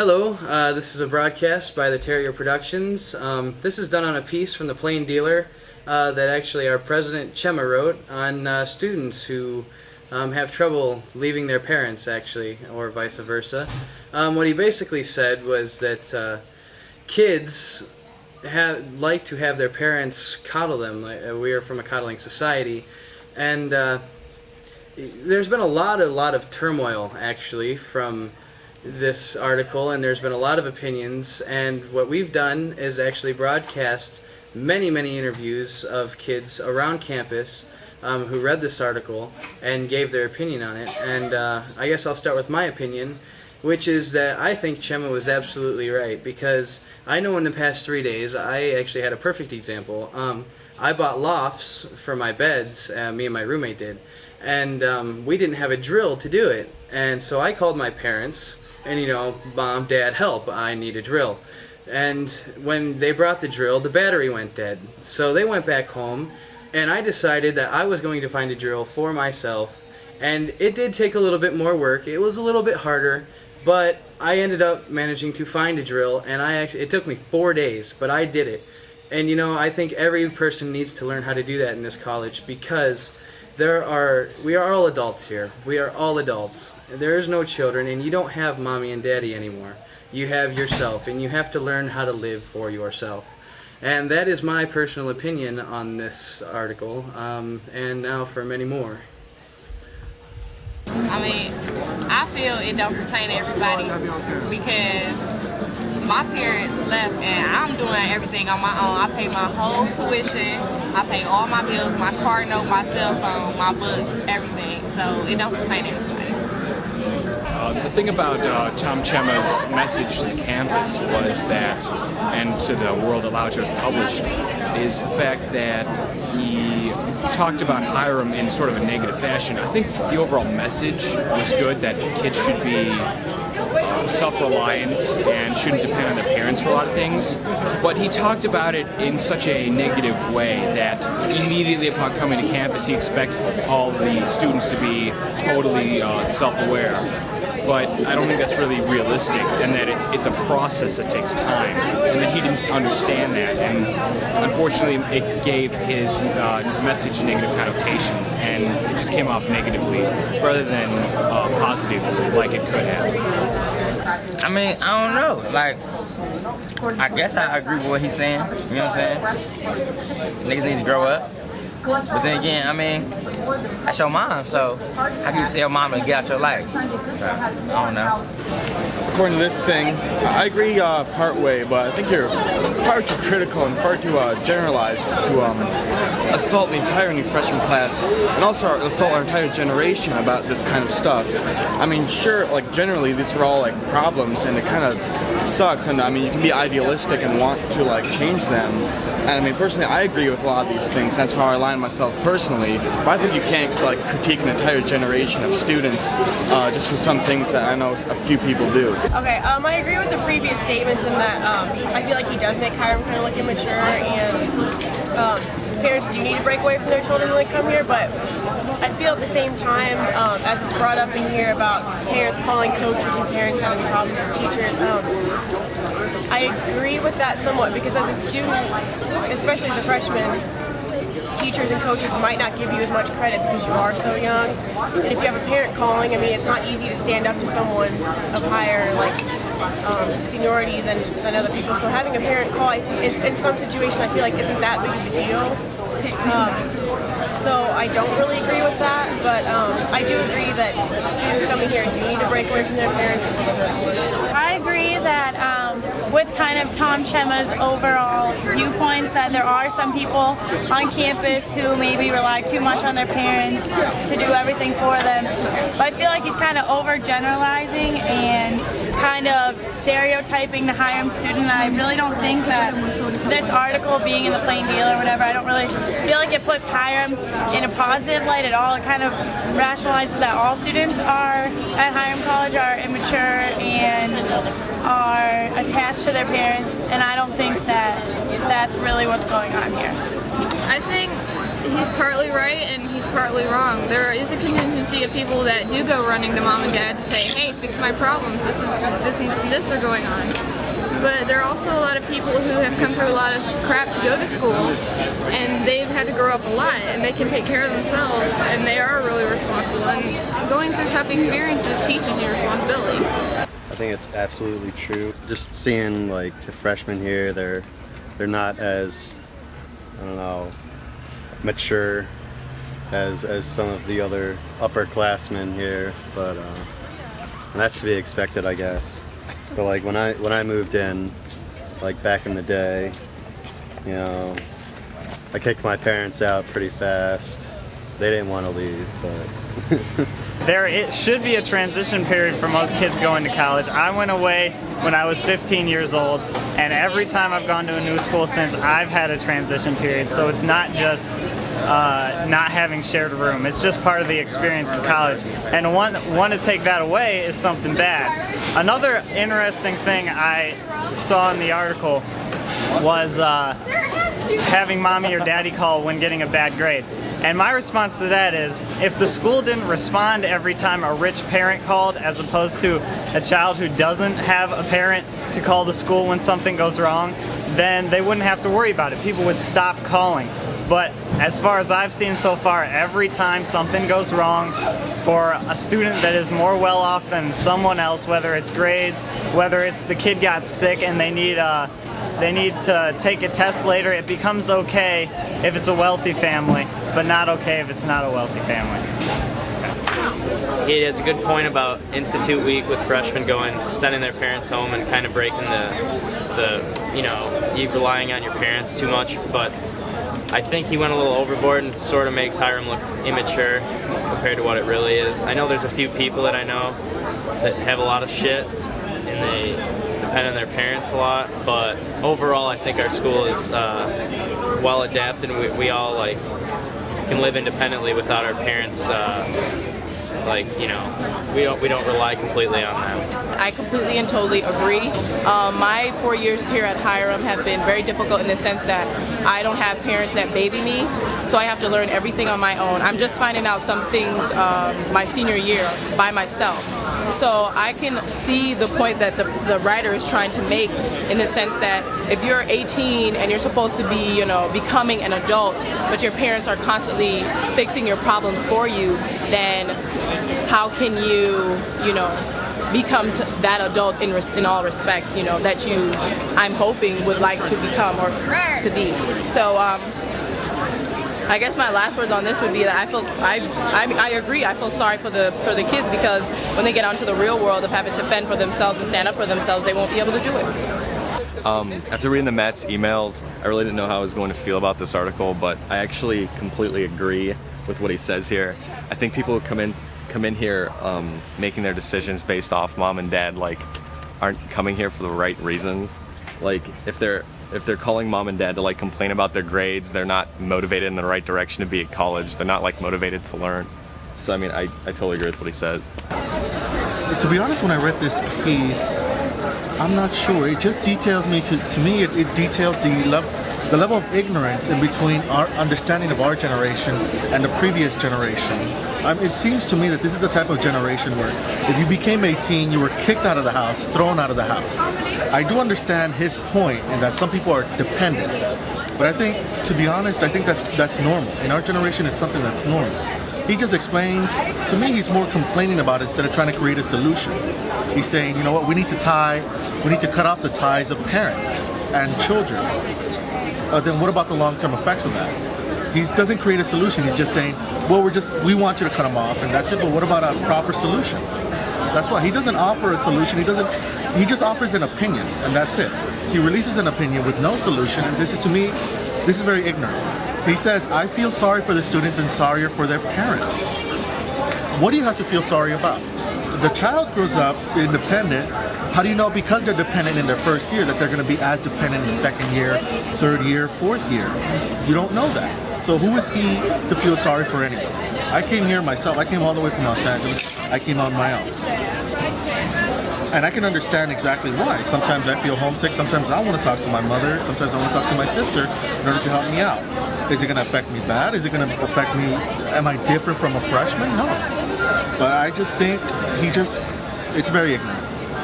Hello, this is a broadcast by the TerrierProductions. This is done on a piece from the Plain Dealer that actually our president Chema wrote on students who have trouble leaving their parents, actually, or vice versa. What he basically said was that kids like to have their parents coddle them. We are from a coddling society, and there's been a lot of turmoil actually from this article, and there's been a lot of opinions, and what we've done is actually broadcast many interviews of kids around campus who read this article and gave their opinion on it. And I guess I'll start with my opinion, which is that I think Chema was absolutely right, because I know in the past 3 days I actually had a perfect example. I bought lofts for my beds, me and my roommate did, and we didn't have a drill to do it, and so I called my parents and, you know, Mom, Dad, help, I need a drill. And when they brought the drill, the battery went dead. So they went back home, and I decided that I was going to find a drill for myself. And it did take a little bit more work. It was a little bit harder, but I ended up managing to find a drill, and it took me 4 days, but I did it. And, you know, I think every person needs to learn how to do that in this college, because we are all adults here. We are all adults. There is no children, and you don't have mommy and daddy anymore. You have yourself, and you have to learn how to live for yourself. And that is my personal opinion on this article, and now for many more. I mean, I feel it don't pertain to everybody, because my parents left and I'm doing everything on my own. I pay my whole tuition, I pay all my bills, my car note, my cell phone, my books, everything. So it don't pertain to everybody. The thing about Tom Chema's message to the campus was that, and to the world at large, it was published, is the fact that he talked about Hiram in sort of a negative fashion. I think the overall message was good, that kids should be self-reliant and shouldn't depend on their parents for a lot of things, but he talked about it in such a negative way that immediately upon coming to campus he expects all the students to be totally self-aware. But I don't think that's really realistic, and that it's a process that takes time, and that he didn't understand that, and unfortunately it gave his message negative connotations, and it just came off negatively rather than positive like it could have. I mean, I don't know, like, I guess I agree with what he's saying, you know what I'm saying? Niggas need to grow up. But then again, I mean, that's your mom, so how can you tell your mom to get out your life? So, I don't know. According to this thing, I agree part way, but I think you're far too critical and far too generalized to assault the entire new freshman class, and also assault our entire generation about this kind of stuff. I mean, sure, like generally these are all like problems, and it kind of sucks, and I mean you can be idealistic and want to like change them. And I mean, personally, I agree with a lot of these things. That's how I align myself personally. But I think you can't like critique an entire generation of students just for some things that I know a few people do. Okay, I agree with the previous statements in that I feel like he does make Hiram kind of look immature, and parents do need to break away from their children when they come here. But I feel at the same time, as it's brought up in here about parents calling coaches and parents having problems with teachers, I agree with that somewhat, because as a student, especially as a freshman, teachers and coaches might not give you as much credit because you are so young. And if you have a parent calling, I mean, it's not easy to stand up to someone of higher seniority than other people. So having a parent call, in some situations, I feel like isn't that big of a deal. So I don't really agree with that, but I do agree that students coming here do need to break away from their parents. I agree that with kind of Tom Chema's overall viewpoints, that there are some people on campus who maybe rely too much on their parents to do everything for them. But I feel like he's kind of overgeneralizing and kind of stereotyping the Hiram student. I really don't think that this article being in the Plain Dealer or whatever, I don't really feel like it puts Hiram in a positive light at all. It kind of rationalizes that all students at Hiram College are immature and are attached to their parents, and I don't think that that's really what's going on here. I think he's partly right and he's partly wrong. There is a contingency of people that do go running to mom and dad to say, hey, fix my problems, this and this are going on. But there are also a lot of people who have come through a lot of crap to go to school, and they've had to grow up a lot, and they can take care of themselves, and they are really responsible. And going through tough experiences teaches you responsibility. I think it's absolutely true. Just seeing like the freshmen here, they're not as, I don't know, mature as some of the other upperclassmen here, but that's to be expected, I guess. But like when I moved in, like back in the day, you know, I kicked my parents out pretty fast. They didn't want to leave, but It should be a transition period for most kids going to college. I went away when I was 15 years old, and every time I've gone to a new school since, I've had a transition period. So it's not just not having shared a room. It's just part of the experience of college. And one to take that away is something bad. Another interesting thing I saw in the article was having mommy or daddy call when getting a bad grade. And my response to that is, if the school didn't respond every time a rich parent called, as opposed to a child who doesn't have a parent to call the school when something goes wrong, then they wouldn't have to worry about it. People would stop calling. But as far as I've seen so far, every time something goes wrong for a student that is more well off than someone else, whether it's grades, whether it's the kid got sick and they need to take a test later, it becomes okay if it's a wealthy family, but not okay if it's not a wealthy family. He has a good point about Institute Week with freshmen sending their parents home and kind of breaking you relying on your parents too much, but I think he went a little overboard and sort of makes Hiram look immature compared to what it really is. I know there's a few people that I know that have a lot of shit and they depend on their parents a lot, but overall I think our school is well adapted and we all can live independently without our parents we don't rely completely on them. I completely and totally agree. My 4 years here at Hiram have been very difficult in the sense that I don't have parents that baby me, so I have to learn everything on my own. I'm just finding out some things my senior year by myself. So I can see the point that the writer is trying to make, in the sense that if you're 18 and you're supposed to be, becoming an adult, but your parents are constantly fixing your problems for you, then how can you, become that adult in all respects, that you, I'm hoping, would like to become or to be. So I guess my last words on this would be that I agree. I feel sorry for the kids, because when they get out into the real world of having to fend for themselves and stand up for themselves, they won't be able to do it. After reading the Matt's emails, I really didn't know how I was going to feel about this article, but I actually completely agree with what he says here. I think people who come in here making their decisions based off mom and dad aren't coming here for the right reasons. If they're calling mom and dad to complain about their grades, they're not motivated in the right direction to be at college. They're not motivated to learn. So I mean, I totally agree with what he says. To be honest, when I read this piece, I'm not sure. It just details me, to me it details the level of ignorance in between our understanding of our generation and the previous generation. It seems to me that this is the type of generation where if you became 18, you were kicked out of the house, thrown out of the house. I do understand his point in that some people are dependent, but I think, to be honest, I think that's normal. In our generation, it's something that's normal. He just explains, to me, he's more complaining about it instead of trying to create a solution. He's saying, you know what, we need to cut off the ties of parents and children. Then what about the long-term effects of that? He doesn't create a solution. He's just saying, well, we want you to cut them off, and that's it. But what about a proper solution? That's why he doesn't offer a solution. He just offers an opinion, and that's it. He releases an opinion with no solution, and this is very ignorant. He says, I feel sorry for the students and sorrier for their parents. What do you have to feel sorry about? The child grows up independent. How do you know, because they're dependent in their first year, that they're going to be as dependent in the second year, third year, fourth year? You don't know that. So who is he to feel sorry for anybody? I came here myself. I came all the way from Los Angeles. I came on my own. And I can understand exactly why. Sometimes I feel homesick, sometimes I want to talk to my mother, sometimes I want to talk to my sister in order to help me out. Is it going to affect me bad? Is it going to affect me, am I different from a freshman? No. But I just think it's very ignorant.